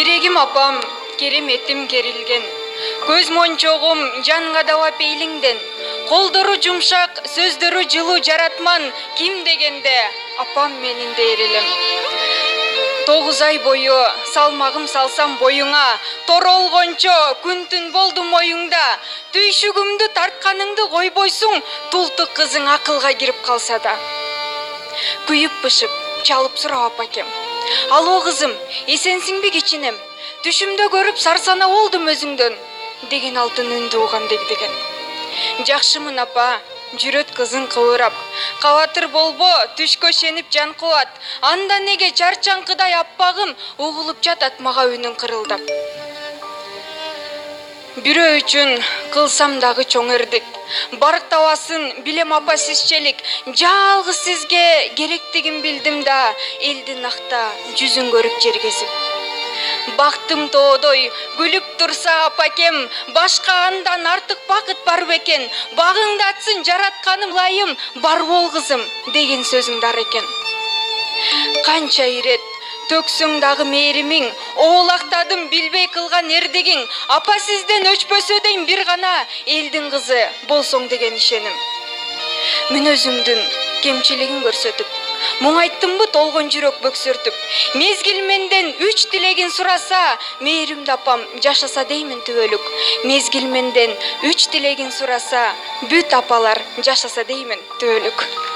Керегим апам, кереметим керилген. Көз мончогум жанга дабап эйлиңден. Колдору жумшак, сөздөрү жылуу жаратман ким дегенде апам менин дээр элем. 9 ай бою салмагым салсам боюңа, торолгончо күн түн болду моюңда. Түйшүгүмдү тартканыңды койбойсуң, тултук кызың акылга кирип калса да. Күйүп бышып, чалып сурап апакем. Алоо кызым, эсенсиңби кичинем? Түшүмдө көрүп сарсана болдум өзүңдөн деген алтын үндү угам дегдеген. Жакшымын апа, жүрөт кызың кыбырап. Кабатыр болбо, түшкө шенип жан кубат. Анда неге чарчаңкыдай аппагым угулуп жатат мага үнүң кырылдап. Бирөө үчүн кылсам дагы чоң эрдик. Барктабасын билем апа сизчелик. Жалгыз сизге керектигин билдим да, элдин акта жүзүн көрүп жергезип. Бактым тоодой күлүп турса апакем, башка андан артык бакыт бар бекен. Багыңды атсын жаратканым лайым, бар бол кызым деген сөзүң дар экен. Канча ирет төксөң дагы мээримиң, оолактадым билбей кылган эрдигиң. Апа сизден өчпөсө дейм бир гана элдин кызы болсоң деген ишеним. Мүнөзүңдүн кемчилигин көрсөтүп, мұң айттымбы толгон жүрөк бөксөртүп. Мезгил менден 3 тилегин сураса, мээримди апам жашаса деймин түбөлүк. Мезгил менден 3 тилегин сураса, бүт апалар жашаса деймин түбөлүк.